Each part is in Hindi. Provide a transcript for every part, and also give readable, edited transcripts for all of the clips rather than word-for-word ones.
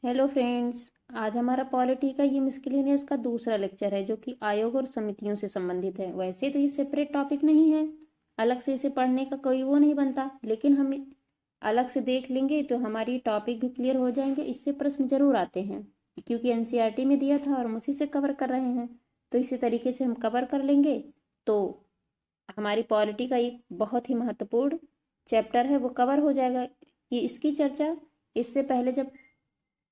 Hello friends. आज हमारा पॉलिटी का ये मिसलेनियस का दूसरा लेक्चर है जो कि आयोग और समितियों से संबंधित है। वैसे तो ये सेपरेट टॉपिक नहीं है, अलग से इसे पढ़ने का कोई वो नहीं बनता, लेकिन हम अलग से देख लेंगे तो हमारी टॉपिक भी क्लियर हो जाएंगे। इससे प्रश्न जरूर आते हैं क्योंकि एनसीईआरटी में दिया था और हम उसी से कवर कर रहे हैं, तो इसी तरीके से हम कवर कर लेंगे तो हमारी पॉलिटी का एक बहुत ही महत्वपूर्ण चैप्टर है वो कवर हो जाएगा। ये इसकी चर्चा इससे पहले जब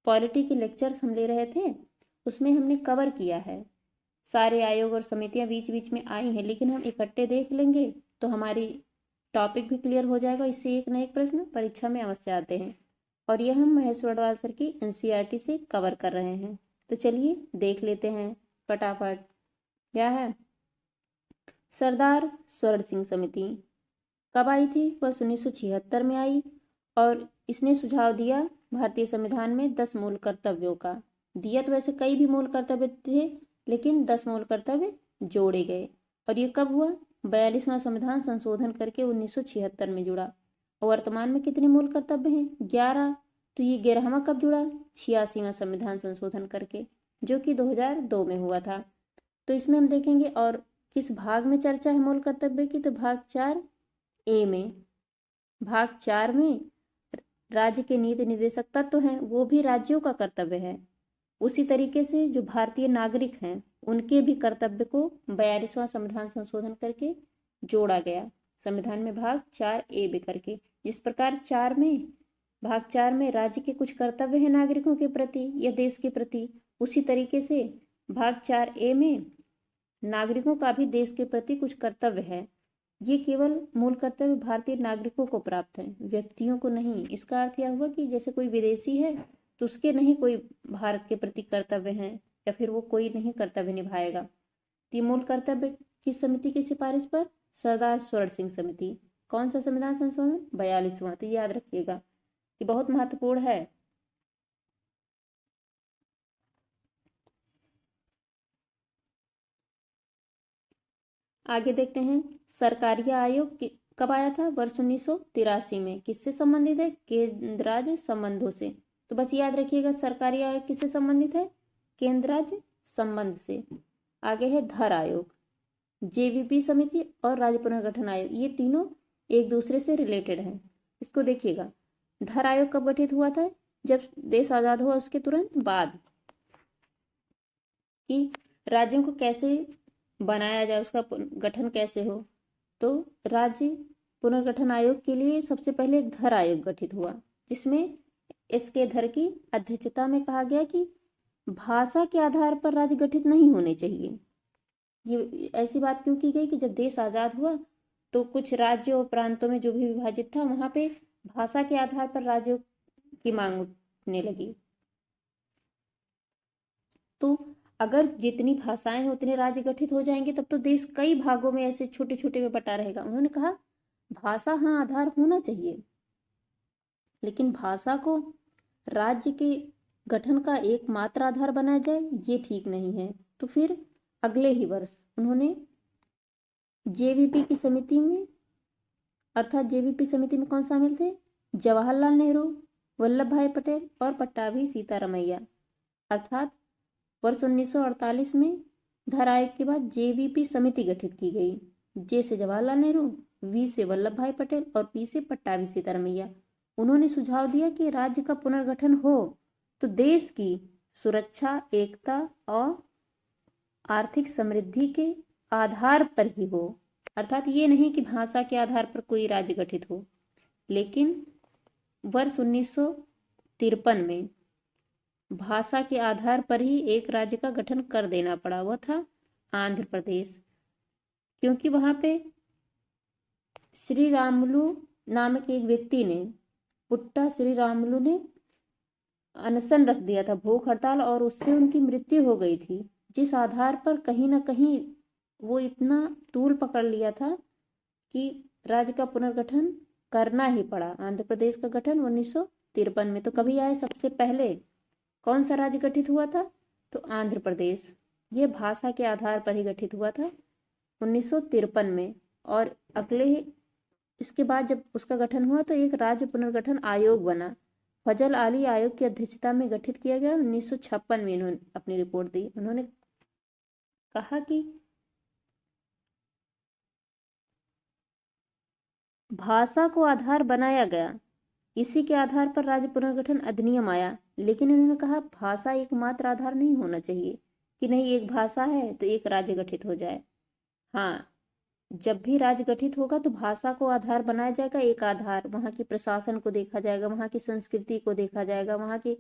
पॉलिटी के लेक्चर्स हम ले रहे थे उसमें हमने कवर किया है। सारे आयोग और समितियां बीच बीच में आई हैं, लेकिन हम इकट्ठे देख लेंगे तो हमारी टॉपिक भी क्लियर हो जाएगा। इससे एक न एक प्रश्न परीक्षा में अवश्य आते हैं और यह हम महेश वडवाल सर की एनसीईआरटी से कवर कर रहे हैं। तो चलिए देख लेते हैं फटाफट। क्या है? सरदार स्वर्ण सिंह समिति कब आई थी? वर्ष 1976 में आई और इसने सुझाव दिया भारतीय संविधान में 10 मूल कर्तव्यों का। दिया तो वैसे कई भी मूल कर्तव्य थे, लेकिन 10 मूल कर्तव्य जोड़े गए। और ये कब हुआ? 42वां संविधान संशोधन करके 1976 में जुड़ा। और वर्तमान में कितने मूल कर्तव्य हैं? 11। तो ये 11वां कब जुड़ा? 86वां संविधान संशोधन करके, जो कि 2002 में हुआ था। तो इसमें हम देखेंगे और किस भाग में चर्चा है मूल कर्तव्य की, तो भाग 4A में। भाग 4 में राज्य के नीति निर्देशक तत्व हैं, वो भी राज्यों का कर्तव्य है। उसी तरीके से जो भारतीय नागरिक हैं उनके भी कर्तव्य को 42वां संविधान संशोधन करके जोड़ा गया संविधान में भाग 4A में करके। जिस प्रकार भाग 4 में राज्य के कुछ कर्तव्य हैं नागरिकों के प्रति या देश के प्रति, उसी तरीके से भाग 4A में नागरिकों का भी देश के प्रति कुछ कर्तव्य है। ये केवल मूल कर्तव्य भारतीय नागरिकों को प्राप्त है, व्यक्तियों को नहीं। इसका अर्थ यह हुआ कि जैसे कोई विदेशी है तो उसके नहीं कोई भारत के प्रति कर्तव्य हैं या फिर वो कोई नहीं कर्तव्य निभाएगा। ये मूल कर्तव्य किस समिति की सिफारिश पर? सरदार स्वर्ण सिंह समिति। कौन सा संविधान संशोधन? 42वां। तो याद रखिएगा, ये बहुत महत्वपूर्ण है। आगे देखते हैं सरकारिया आयोग कब आया था? वर्ष 1983 में। किससे संबंधित है? केंद्र राज्य संबंधों से। तो बस याद रखिएगा सरकारी आयोग किससे संबंधित है? केंद्र राज्य संबंध से। आगे है धर आयोग, जेवीपी समिति और राज्य पुनर्गठन आयोग, ये तीनों एक दूसरे से रिलेटेड हैं। इसको देखिएगा, धर आयोग कब गठित हुआ था? जब देश आजाद हुआ उसके तुरंत बाद, कि राज्यों को कैसे बनाया जाए, उसका गठन कैसे हो। तो राज्य पुनर्गठन आयोग के लिए सबसे पहले एक धर आयोग गठित हुआ, जिसमें एसके धर की अध्यक्षता में कहा गया कि भाषा के आधार पर राज्य गठित नहीं होने चाहिए। ये ऐसी बात क्यों की गई कि जब देश आजाद हुआ तो कुछ राज्यों और प्रांतों में जो भी विभाजित था वहां पे भाषा के आधार पर राज्यों की मांग उठने लगी। तो अगर जितनी भाषाएं हैं उतने राज्य गठित हो जाएंगे, तब तो देश कई भागों में ऐसे छोटे छोटे में बटा रहेगा। उन्होंने कहा भाषा हाँ आधार होना चाहिए, लेकिन भाषा को राज्य के गठन का एकमात्र आधार बनाया जाए ये ठीक नहीं है। तो फिर अगले ही वर्ष उन्होंने जेवीपी की समिति में, अर्थात जेवीपी समिति में कौन शामिल थे? जवाहरलाल नेहरू, वल्लभ भाई पटेल और पट्टाभी सीतारमैया। अर्थात वर्ष 1948 में धर आयोग के बाद जेवीपी समिति गठित की गई। जे से जवाहरलाल नेहरू, वी से वल्लभ भाई पटेल और पी से पट्टाभी सीतारमैया। उन्होंने सुझाव दिया कि राज्य का पुनर्गठन हो तो देश की सुरक्षा, एकता और आर्थिक समृद्धि के आधार पर ही हो। अर्थात ये नहीं कि भाषा के आधार पर कोई राज्य गठित हो। लेकिन वर्ष 1953 में भाषा के आधार पर ही एक राज्य का गठन कर देना पड़ा, वह था आंध्र प्रदेश। क्योंकि वहां पे श्री रामुलु नामक एक व्यक्ति ने, पुट्टा श्री रामुलु ने अनशन रख दिया था, भूख हड़ताल, और उससे उनकी मृत्यु हो गई थी। जिस आधार पर कहीं ना कहीं वो इतना तूल पकड़ लिया था कि राज्य का पुनर्गठन करना ही पड़ा। आंध्र प्रदेश का गठन 1953 में। तो कभी आए? सबसे पहले कौन सा राज्य गठित हुआ था? तो आंध्र प्रदेश। ये भाषा के आधार पर ही गठित हुआ था 1953 में। और अगले इसके बाद जब उसका गठन हुआ तो एक राज्य पुनर्गठन आयोग बना, फजल आली आयोग की अध्यक्षता में गठित किया गया। 1956 में इन्होंने अपनी रिपोर्ट दी। उन्होंने कहा कि भाषा को आधार बनाया गया, इसी के आधार पर राज्य पुनर्गठन अधिनियम आया। लेकिन उन्होंने कहा भाषा एकमात्र आधार नहीं होना चाहिए कि नहीं एक भाषा है तो एक राज्य गठित हो जाए। हाँ, जब भी राज्य गठित होगा तो भाषा को आधार बनाया जाएगा, एक आधार, वहाँ के प्रशासन को देखा जाएगा, वहाँ की संस्कृति को देखा जाएगा, वहाँ के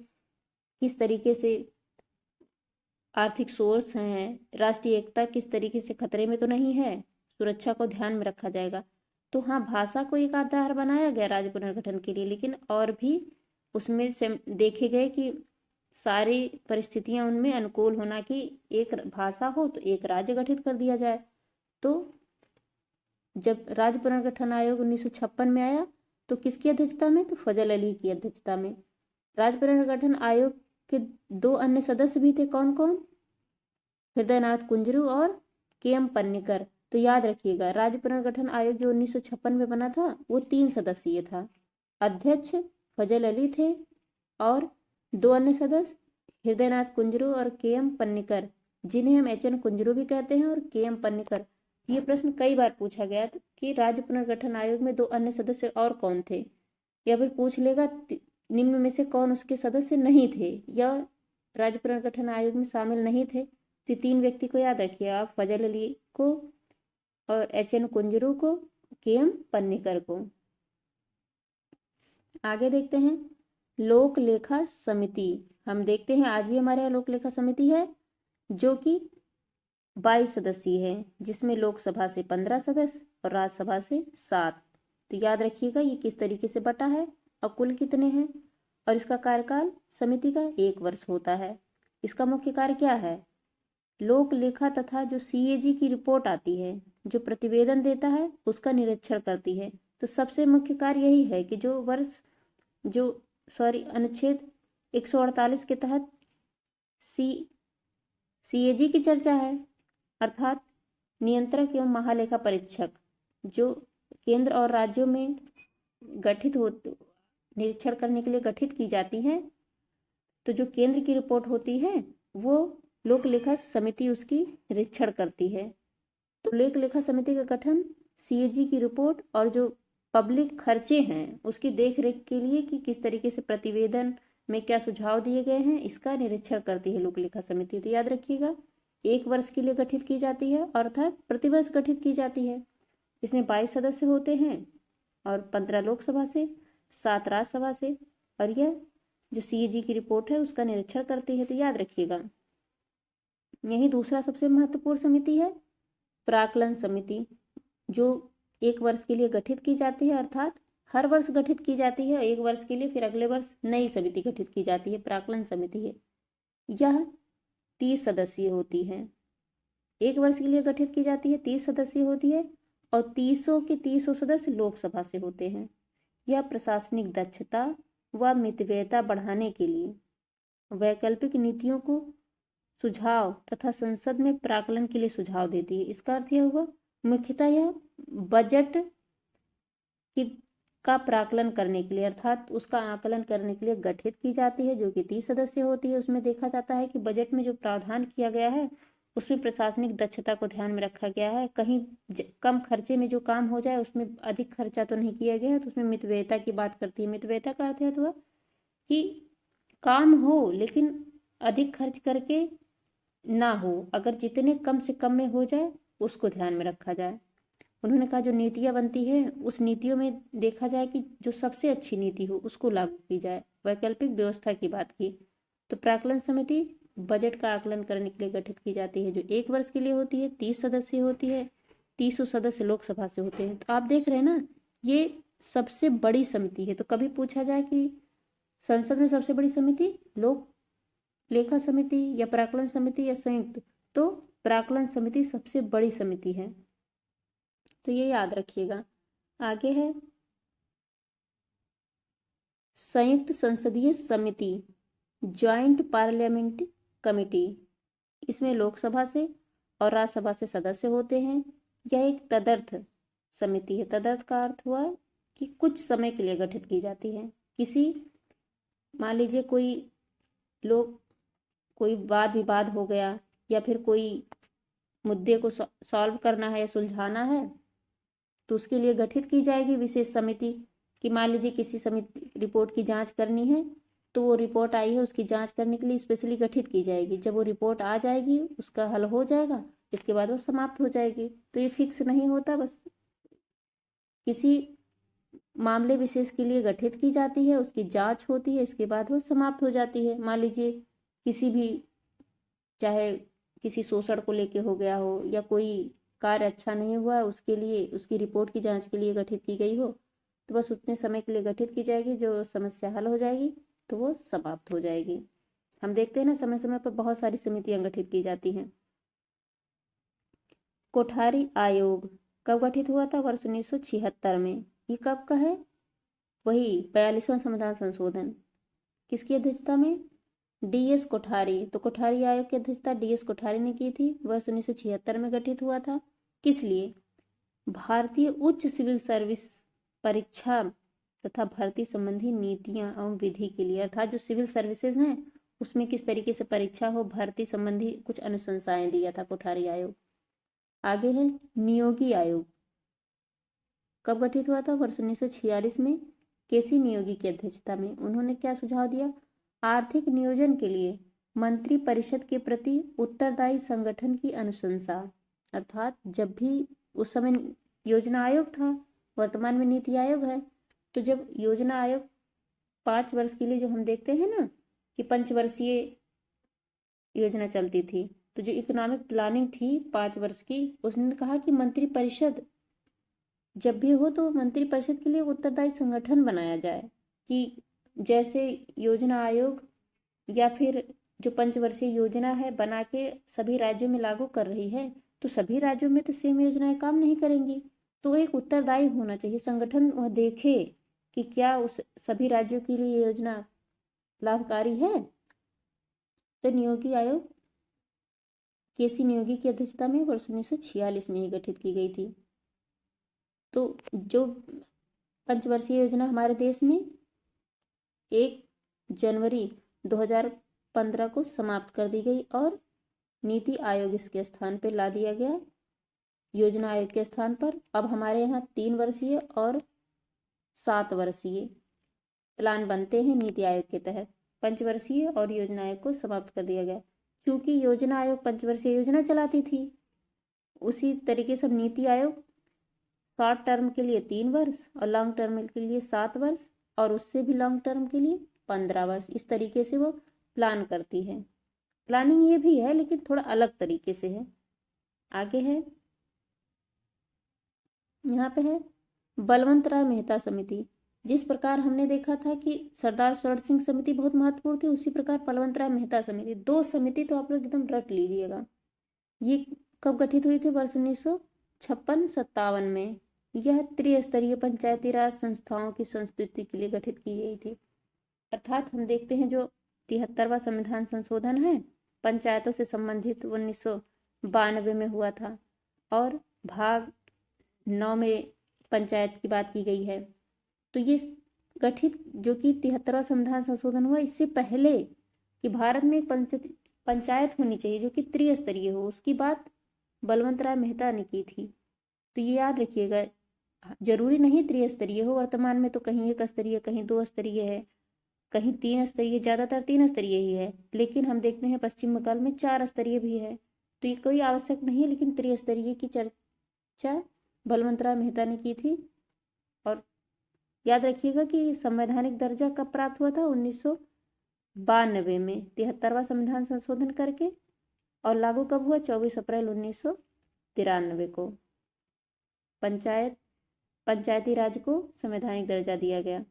किस तरीके से आर्थिक सोर्स हैं, राष्ट्रीय एकता किस तरीके से खतरे में तो नहीं है, सुरक्षा को ध्यान में रखा जाएगा। तो हाँ, भाषा को एक आधार बनाया गया राज्य पुनर्गठन के लिए, लेकिन और भी उसमें से देखे गए कि सारी परिस्थितियां उनमें अनुकूल होना कि एक भाषा हो तो एक राज्य गठित कर दिया जाए। तो जब राज्य पुनर्गठन आयोग 1956 में आया तो किसकी अध्यक्षता में, तो फजल अली की अध्यक्षता में। राज्य पुनर्गठन आयोग के 2 अन्य सदस्य भी थे, कौन कौन, हृदयनाथ कुंजरू और के.एम. पन्नीकर। तो याद रखिएगा, राज्य पुनर्गठन आयोग जो 1956 में बना था वो 3 सदस्यीय था। अध्यक्ष फजल अली थे और 2 अन्य सदस्य हृदयनाथ कुंजरू और के.एम. पन्नीकर, जिन्हें हम एच.एन. कुंजरू भी कहते हैं और के.एम. पन्नीकर। ये प्रश्न कई बार पूछा गया था कि राज्य पुनर्गठन आयोग में 2 अन्य सदस्य और कौन थे, या फिर पूछ लेगा निम्न में से कौन उसके सदस्य नहीं थे या राज्य पुनर्गठन आयोग में शामिल नहीं थे। तो 3 व्यक्ति को याद रखिए आप, फजल अली को और एच.एन. कुंजरू को, के.एम. पन्नीकर को। आगे देखते हैं लोक लेखा समिति। हम देखते हैं आज भी हमारे यहाँ लोक लेखा समिति है जो कि 22 सदस्यीय है, जिसमें लोकसभा से 15 सदस्य और राज्यसभा से 7। तो याद रखिएगा ये किस तरीके से बटा है और कुल कितने हैं। और इसका कार्यकाल समिति का 1 वर्ष होता है। इसका मुख्य कार्य क्या है, लोक लेखा तथा जो सीएजी की रिपोर्ट आती है, जो प्रतिवेदन देता है, उसका निरीक्षण करती है। तो सबसे मुख्य कार्य यही है कि अनुच्छेद 148 के तहत सीएजी की चर्चा है, अर्थात नियंत्रक एवं महालेखा परीक्षक, जो केंद्र और राज्यों में गठित हो निरीक्षण करने के लिए गठित की जाती हैं। तो जो केंद्र की रिपोर्ट होती है वो लोक लेखा समिति उसकी निरीक्षण करती है। तो लोक लेखा समिति का गठन सीएजी की रिपोर्ट और जो पब्लिक खर्चे हैं उसकी देखरेख के लिए कि किस तरीके से प्रतिवेदन में क्या सुझाव दिए गए हैं, इसका निरीक्षण करती है लोक लेखा समिति। तो याद रखिएगा 1 वर्ष के लिए गठित की जाती है, अर्थात प्रतिवर्ष गठित की जाती है। इसमें 22 सदस्य होते हैं और 15 लोकसभा से, 7 राज्यसभा से, और यह जो सीएजी की रिपोर्ट है उसका निरीक्षण करती है। तो याद रखिएगा यही दूसरा सबसे महत्वपूर्ण समिति है प्राक्कलन समिति, जो 1 वर्ष के लिए गठित की जाती है, अर्थात हर वर्ष गठित की जाती है 1 वर्ष के लिए, फिर अगले वर्ष नई समिति गठित की जाती है, प्राक्कलन समिति है। यह 30 सदस्यीय होती है, 1 वर्ष के लिए गठित की जाती है, 30 सदस्यीय होती है और 30 के 30 सदस्य लोकसभा से होते हैं। यह प्रशासनिक दक्षता व मितव्ययता बढ़ाने के लिए वैकल्पिक नीतियों को सुझाव तथा संसद में प्राक्कलन के लिए सुझाव देती है। इसका अर्थ यह हुआ मुख्यतः यह बजट का प्राक्कलन करने के लिए, अर्थात उसका आकलन करने के लिए गठित की जाती है, जो कि 30 सदस्य होती है। उसमें देखा जाता है कि बजट में जो प्रावधान किया गया है उसमें प्रशासनिक दक्षता को ध्यान में रखा गया है, कहीं कम खर्चे में जो काम हो जाए उसमें अधिक खर्चा तो नहीं किया गया है। तो उसमें मितव्ययता की बात करती है। मितव्ययता का अर्थ है तो कि काम हो लेकिन अधिक खर्च करके ना हो, अगर जितने कम से कम में हो जाए उसको ध्यान में रखा जाए। उन्होंने कहा जो नीतियाँ बनती है उस नीतियों में देखा जाए कि जो सबसे अच्छी नीति हो उसको लागू की जाए, वैकल्पिक व्यवस्था की बात की। तो प्राक्कलन समिति बजट का आकलन करने के लिए गठित की जाती है, जो 1 वर्ष के लिए होती है, 30 सदस्य होती है, 30 सदस्य लोकसभा से होते हैं। तो आप देख रहे हैं ना, ये सबसे बड़ी समिति है। तो कभी पूछा जाए कि संसद में सबसे बड़ी समिति लोक लेखा समिति या प्राक्कलन समिति या संयुक्त, तो प्राक्कलन समिति सबसे बड़ी समिति है। तो ये याद रखिएगा। आगे है संयुक्त संसदीय समिति, ज्वाइंट पार्लियामेंट्री कमेटी। इसमें लोकसभा से और राज्यसभा से सदस्य होते हैं। यह एक तदर्थ समिति है। तदर्थ का अर्थ हुआ कि कुछ समय के लिए गठित की जाती है, किसी मान लीजिए कोई वाद विवाद हो गया या फिर कोई मुद्दे को सॉल्व करना है या सुलझाना है, तो उसके लिए गठित की जाएगी विशेष समिति। कि मान लीजिए किसी समिति रिपोर्ट की जांच करनी है, तो वो रिपोर्ट आई है, उसकी जांच करने के लिए स्पेशली गठित की जाएगी। जब वो रिपोर्ट आ जाएगी, उसका हल हो जाएगा, इसके बाद वो समाप्त हो जाएगी। तो ये फिक्स नहीं होता, बस किसी मामले विशेष के लिए गठित की जाती है, उसकी जांच होती है, इसके बाद वो समाप्त हो जाती है। मान लीजिए किसी भी, चाहे किसी शोषण को लेके हो गया हो या कोई कार्य अच्छा नहीं हुआ, उसके लिए उसकी रिपोर्ट की जांच के लिए गठित की गई हो, तो बस उतने समय के लिए गठित की जाएगी। जो समस्या हल हो जाएगी तो वो समाप्त हो जाएगी। हम देखते हैं ना, समय समय पर बहुत सारी समितियां गठित की जाती हैं। कोठारी आयोग कब गठित हुआ था? वर्ष 1976 में। ये कब का है? वही 42वां संविधान संशोधन। किसकी अध्यक्षता में? DS कोठारी। तो कोठारी आयोग की अध्यक्षता DS कोठारी ने की थी। वर्ष 1976 में गठित हुआ था। किस लिए? भारतीय उच्च सिविल सर्विस परीक्षा तथा भर्ती संबंधी नीतियां एवं विधि के लिए, अर्थात जो सिविल सर्विसेज हैं उसमें किस तरीके से परीक्षा हो, भर्ती संबंधी कुछ अनुशंसाएं दिया था कोठारी आयोग। आगे है नियोगी आयोग। कब गठित हुआ था? वर्ष 1946 में। केसी नियोगी की अध्यक्षता में। उन्होंने क्या सुझाव दिया? आर्थिक नियोजन के लिए मंत्री परिषद के प्रति उत्तरदायी संगठन की अनुशंसा। अर्थात जब भी उस समय योजना आयोग था, वर्तमान में नीति आयोग है, तो जब योजना आयोग 5 वर्ष के लिए, जो हम देखते हैं ना कि पंचवर्षीय योजना चलती थी, तो जो इकोनॉमिक प्लानिंग थी 5 वर्ष की, उसने कहा कि मंत्री परिषद जब भी हो तो मंत्री परिषद के लिए उत्तरदायी संगठन बनाया जाए। कि जैसे योजना आयोग या फिर जो पंचवर्षीय योजना है बना के सभी राज्यों में लागू कर रही है, तो सभी राज्यों में तो सेम योजनाएं काम नहीं करेंगी। तो एक उत्तरदायी होना चाहिए संगठन, वह देखे कि क्या उस सभी राज्यों के लिए योजना लाभकारी है। तो नियोगी आयोग केसी नियोगी की अध्यक्षता में वर्ष 1946 में ही गठित की गई थी। तो जो पंचवर्षीय योजना हमारे देश में 1 जनवरी 2015 को समाप्त कर दी गई और नीति आयोग इसके स्थान पर ला दिया गया, योजना आयोग के स्थान पर। अब हमारे यहाँ 3 वर्षीय और 7 वर्षीय प्लान बनते हैं नीति आयोग के तहत। पंचवर्षीय और योजना आयोग को समाप्त कर दिया गया। क्योंकि योजना आयोग पंचवर्षीय योजना चलाती थी, उसी तरीके से नीति आयोग शॉर्ट टर्म के लिए 3 वर्ष और लॉन्ग टर्म के लिए 7 वर्ष और उससे भी लॉन्ग टर्म के लिए 15 वर्ष, इस तरीके से वो प्लान करती है। प्लानिंग ये भी है लेकिन थोड़ा अलग तरीके से है। आगे है, यहाँ पे है बलवंत राय मेहता समिति। जिस प्रकार हमने देखा था कि सरदार स्वर्ण सिंह समिति बहुत महत्वपूर्ण थी, उसी प्रकार बलवंत राय मेहता समिति, 2 समिति तो आप लोग एकदम रट लीजिएगा। ये कब गठित हुई थी? वर्ष 1956-57 में। यह त्रिस्तरीय पंचायती राज संस्थाओं की संस्तुति के लिए गठित की गई थी। अर्थात हम देखते हैं जो 73वां संविधान संशोधन है पंचायतों से संबंधित 1992 में हुआ था और भाग 9 में पंचायत की बात की गई है। तो ये गठित जो कि 73वां संविधान संशोधन हुआ, इससे पहले कि भारत में एक पंचायत होनी चाहिए जो कि त्रिस्तरीय हो, उसकी बात बलवंत राय मेहता ने की थी। तो ये याद रखिएगा, जरूरी नहीं त्रिस्तरीय हो, वर्तमान में तो कहीं 1 स्तरीय, कहीं 2 स्तरीय है, कहीं 3 स्तरीय, ज़्यादातर 3 स्तरीय ही है, लेकिन हम देखते हैं पश्चिम बंगाल में 4 स्तरीय भी है। तो ये कोई आवश्यक नहीं है, लेकिन त्रिस्तरीय की चर्चा बलवंत राय मेहता ने की थी। और याद रखिएगा कि संवैधानिक दर्जा कब प्राप्त हुआ था? 1992 में 73वां संविधान संशोधन करके, और लागू कब हुआ? 24 अप्रैल 1993 को पंचायती राज को संवैधानिक दर्जा दिया गया।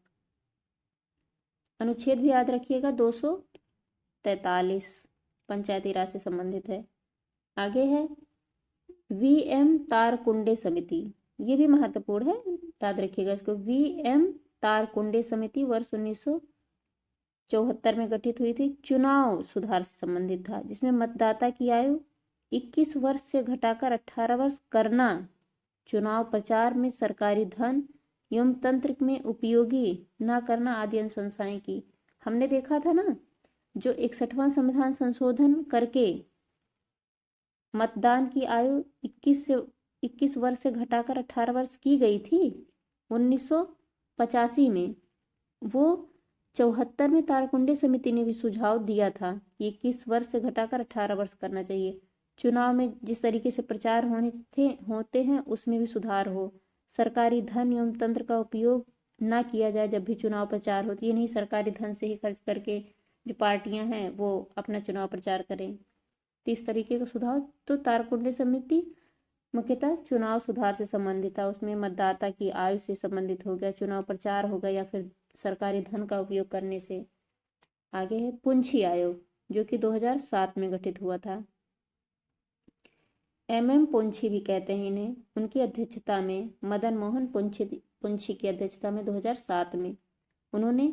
अनुच्छेद भी याद रखिएगा 243 पंचायती राज से संबंधित है। आगे है VM तारकुंडे समिति, ये भी महत्वपूर्ण है, याद रखिएगा इसको। VM तारकुंडे समिति वर्ष 1974 में गठित हुई थी। चुनाव सुधार से संबंधित था, जिसमें मतदाता की आयु 21 वर्ष से घटाकर 18 वर्ष करना, चुनाव प्रचार में सरकारी धन एवं तंत्र में उपयोगी न करना आदि अनुशंसाएं की। हमने देखा था ना, जो 61वां संविधान संशोधन करके मतदान की आयु 21 वर्ष से घटाकर 18 वर्ष की गई थी 1985 में, वो 74 में तारकुंडे समिति ने भी सुझाव दिया था कि 21 वर्ष से घटाकर 18 वर्ष करना चाहिए। चुनाव में जिस तरीके से प्रचार होते हैं उसमें भी सुधार हो। सरकारी धन एवं तंत्र का उपयोग ना किया जाए जब भी चुनाव प्रचार होती है, नहीं सरकारी धन से ही खर्च करके जो पार्टियां हैं वो अपना चुनाव प्रचार करें। तो इस तरीके का सुधार, तो तारकुंडे समिति मुख्यतः चुनाव सुधार से संबंधित था। उसमें मतदाता की आयु से संबंधित हो गया, चुनाव प्रचार हो गया, या फिर सरकारी धन का उपयोग करने से। आगे है पुंछी आयोग, जो कि 2007 में गठित हुआ था। MM पुंछी भी कहते हैं इन्हें। उनकी अध्यक्षता में मदन मोहन पुंछी की अध्यक्षता में 2007 में उन्होंने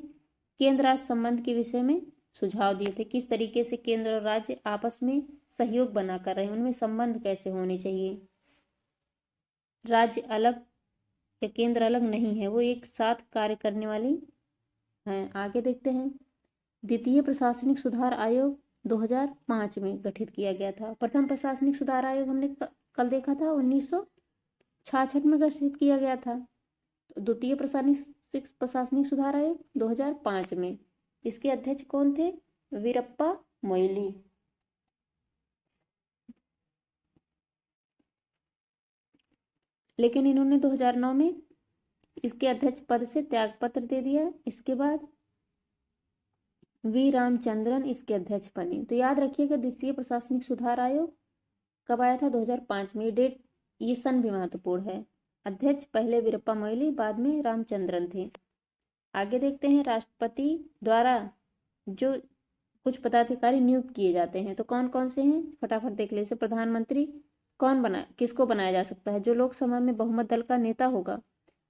केंद्र राज्य संबंध के विषय में सुझाव दिए थे। किस तरीके से केंद्र और राज्य आपस में सहयोग बना कर रहे हैं, उनमें संबंध कैसे होने चाहिए, राज्य अलग या केंद्र अलग नहीं है, वो एक साथ कार्य करने वाली हैं। आगे देखते हैं। द्वितीय प्रशासनिक सुधार आयोग 2005 में गठित किया गया था। प्रथम प्रशासनिक सुधार आयोग हमने कल देखा था 1966 में गठित किया गया था। द्वितीय प्रशासनिक सुधार आयोग 2005 में। इसके अध्यक्ष कौन थे? वीरप्पा मोइली। लेकिन इन्होंने 2009 में इसके अध्यक्ष पद से त्यागपत्र दे दिया। इसके बाद वी रामचंद्रन इसके अध्यक्ष बने। तो याद रखिएगा द्वितीय प्रशासनिक सुधार आयोग कब आया था? 2005 में। ये सन भी महत्वपूर्ण है। अध्यक्ष पहले वीरप्पा मोइली, बाद में रामचंद्रन थे। आगे देखते हैं। राष्ट्रपति द्वारा जो कुछ पदाधिकारी नियुक्त किए जाते हैं, तो कौन कौन से हैं फटाफट देख ले। प्रधानमंत्री किसको बनाया जा सकता है? जो लोकसभा में बहुमत दल का नेता होगा,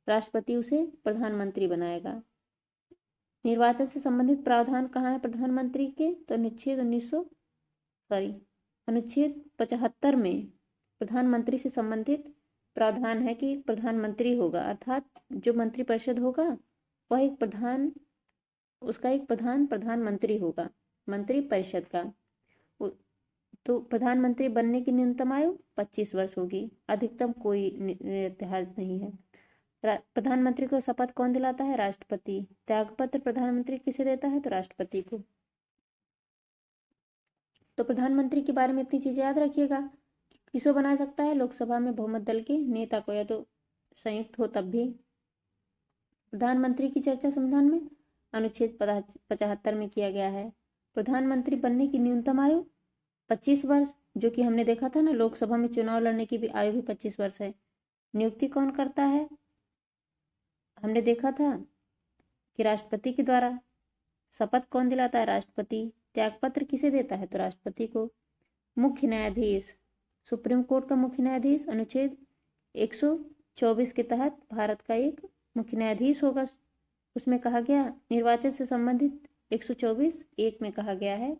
राष्ट्रपति उसे प्रधानमंत्री बनाएगा। निर्वाचन से संबंधित प्रावधान कहाँ है प्रधानमंत्री के? तो अनुच्छेद 75 में प्रधानमंत्री से संबंधित प्रावधान है कि प्रधानमंत्री होगा, अर्थात जो मंत्रिपरिषद होगा वह उसका एक प्रधानमंत्री होगा मंत्रिपरिषद का। तो प्रधानमंत्री बनने की न्यूनतम आयु 25 वर्ष होगी, अधिकतम कोई निर्धारित नहीं है। प्रधानमंत्री को शपथ कौन दिलाता है? राष्ट्रपति। त्यागपत्र प्रधानमंत्री किसे देता है? तो राष्ट्रपति को। तो प्रधानमंत्री के बारे में इतनी चीजें याद रखिएगा। किसको बना सकता है? लोकसभा में बहुमत दल के नेता को, या तो संयुक्त हो तब भी। प्रधानमंत्री की चर्चा संविधान में अनुच्छेद 75 में किया गया है। प्रधानमंत्री बनने की न्यूनतम आयु 25 वर्ष, जो कि हमने देखा था ना, लोकसभा में चुनाव लड़ने की भी आयु भी 25 वर्ष है। नियुक्ति कौन करता है? हमने देखा था कि राष्ट्रपति के द्वारा। शपथ कौन दिलाता है? राष्ट्रपति। त्यागपत्र किसे देता है? तो राष्ट्रपति को। मुख्य न्यायाधीश, सुप्रीम कोर्ट का मुख्य न्यायाधीश अनुच्छेद 124 के तहत भारत का एक मुख्य न्यायाधीश होगा। उसमें कहा गया निर्वाचन से संबंधित 124(1) में कहा गया है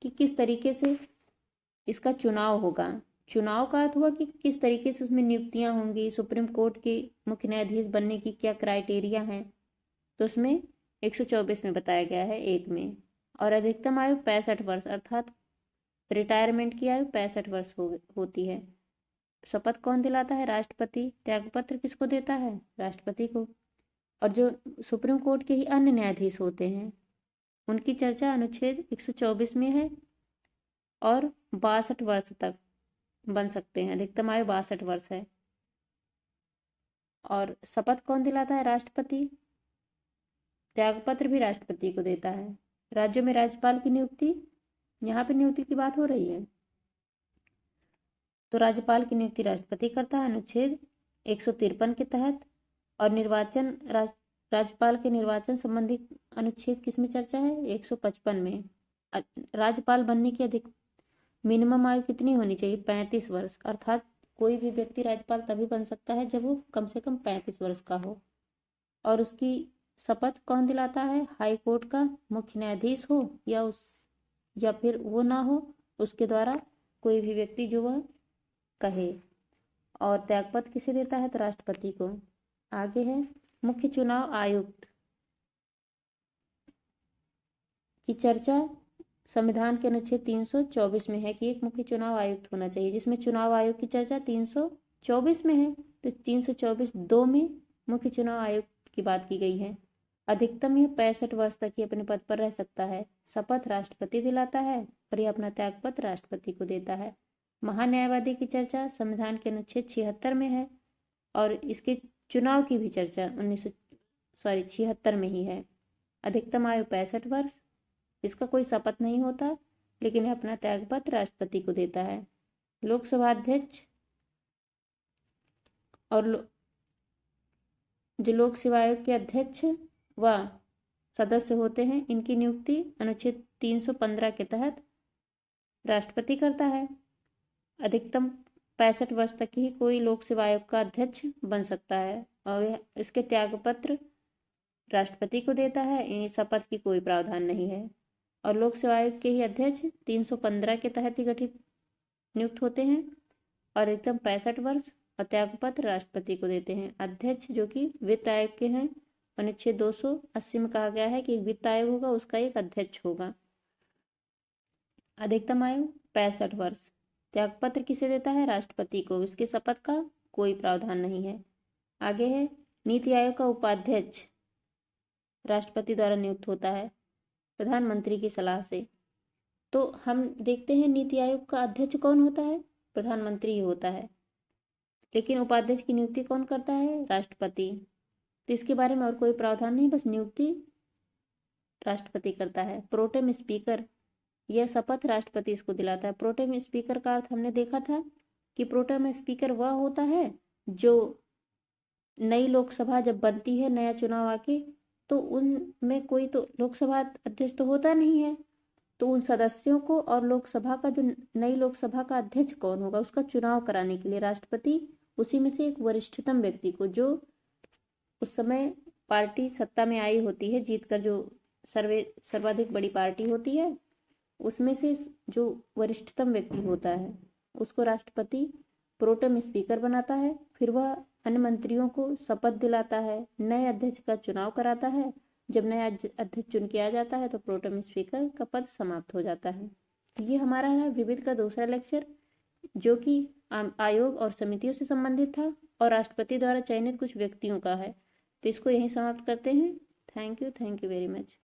कि किस तरीके से इसका चुनाव होगा। चुनाव का अर्थ हुआ कि किस तरीके से उसमें नियुक्तियां होंगी, सुप्रीम कोर्ट के मुख्य न्यायाधीश बनने की क्या क्राइटेरिया हैं, तो उसमें 124 में बताया गया है 1 में। और अधिकतम आयु 65 वर्ष, अर्थात रिटायरमेंट की आयु 65 वर्ष होती है। शपथ कौन दिलाता है? राष्ट्रपति। त्यागपत्र किसको देता है? राष्ट्रपति को। और जो सुप्रीम कोर्ट के ही अन्य न्यायाधीश होते हैं उनकी चर्चा अनुच्छेद 124 में है, और 62 वर्ष तक बन सकते हैं। अधिकतम आयु 62 वर्ष है। और शपथ कौन दिलाता है? राष्ट्रपति। त्यागपत्र भी राष्ट्रपति को देता है। राज्यों में राज्यपाल की नियुक्ति, यहाँ पे नियुक्ति की बात हो रही है, तो राज्यपाल की नियुक्ति राष्ट्रपति करता है अनुच्छेद 153 के तहत। और राज्यपाल के निर्वाचन संबंधी अनुच्छेद किस में चर्चा है? 155 में। राज्यपाल बनने की अधिक मिनिमम आयु कितनी होनी चाहिए? 35 वर्ष, अर्थात कोई भी व्यक्ति राज्यपाल तभी बन सकता है जब वो कम से कम 35 वर्ष का हो। और उसकी शपथ कौन दिलाता है? हाई कोर्ट का मुख्य न्यायाधीश हो या फिर वो ना हो, उसके द्वारा कोई भी व्यक्ति जो वह कहे। और त्यागपत्र किसे देता है? तो राष्ट्रपति को। आगे है मुख्य चुनाव आयुक्त। की चर्चा संविधान के अनुच्छेद 324 में है कि एक मुख्य चुनाव आयुक्त होना चाहिए, जिसमें चुनाव आयोग की चर्चा 324 में है। तो 324(2) में मुख्य चुनाव आयुक्त की बात की गई है। अधिकतम यह 65 वर्ष तक ही अपने पद पर रह सकता है। शपथ राष्ट्रपति दिलाता है और यह अपना त्यागपत्र राष्ट्रपति को देता है। महान्यायवादी की चर्चा संविधान के अनुच्छेद 76 में है और इसके चुनाव की भी चर्चा 76 में ही है। अधिकतम आयु 65 वर्ष। इसका कोई शपथ नहीं होता, लेकिन यह अपना त्यागपत्र राष्ट्रपति को देता है। लोकसभा अध्यक्ष और जो लोक सेवा आयोग के अध्यक्ष व सदस्य होते हैं, इनकी नियुक्ति अनुच्छेद 315 के तहत राष्ट्रपति करता है। अधिकतम 65 वर्ष तक ही कोई लोक सेवा आयोग का अध्यक्ष बन सकता है और इसके त्यागपत्र राष्ट्रपति को देता है। इन शपथ की कोई प्रावधान नहीं है और लोक सेवा आयोग के ही अध्यक्ष 315 के तहत ही गठित नियुक्त होते हैं और अधिकतम 65 वर्ष और त्यागपत्र राष्ट्रपति को देते हैं। अध्यक्ष जो कि वित्त आयोग के हैं, अनुच्छेद 280 में कहा गया है कि एक वित्त आयोग होगा, उसका एक अध्यक्ष होगा। अधिकतम आयु 65 वर्ष। त्यागपत्र किसे देता है? राष्ट्रपति को। इसके शपथ का कोई प्रावधान नहीं है। आगे है नीति आयोग का उपाध्यक्ष राष्ट्रपति द्वारा नियुक्त होता है प्रधानमंत्री की सलाह से। तो हम देखते हैं नीति आयोग का अध्यक्ष कौन होता है? प्रधानमंत्री ही होता है, लेकिन उपाध्यक्ष की नियुक्ति कौन करता है? राष्ट्रपति। तो इसके बारे में और कोई प्रावधान नहीं, बस नियुक्ति राष्ट्रपति करता है। प्रोटेम स्पीकर, यह शपथ राष्ट्रपति इसको दिलाता है। प्रोटेम स्पीकर का अर्थ हमने देखा था कि प्रोटेम स्पीकर वह होता है जो नई लोकसभा जब बनती है, नया चुनाव आके, तो उनमें कोई तो लोकसभा अध्यक्ष तो होता नहीं है, तो उन सदस्यों को और लोकसभा का जो नई लोकसभा का अध्यक्ष कौन होगा उसका चुनाव कराने के लिए राष्ट्रपति उसी में से एक वरिष्ठतम व्यक्ति को, जो उस समय पार्टी सत्ता में आई होती है, जीतकर जो सर्वाधिक बड़ी पार्टी होती है, उसमें से जो वरिष्ठतम व्यक्ति होता है उसको राष्ट्रपति प्रोटेम स्पीकर बनाता है। फिर वह अन्य मंत्रियों को शपथ दिलाता है, नए अध्यक्ष का चुनाव कराता है। जब नया अध्यक्ष चुन के आ जाता है तो प्रोटेम स्पीकर का पद समाप्त हो जाता है। ये हमारा है विविध का दूसरा लेक्चर, जो कि आयोग और समितियों से संबंधित था और राष्ट्रपति द्वारा चयनित कुछ व्यक्तियों का है। तो इसको यहीं समाप्त करते हैं। Thank you very much.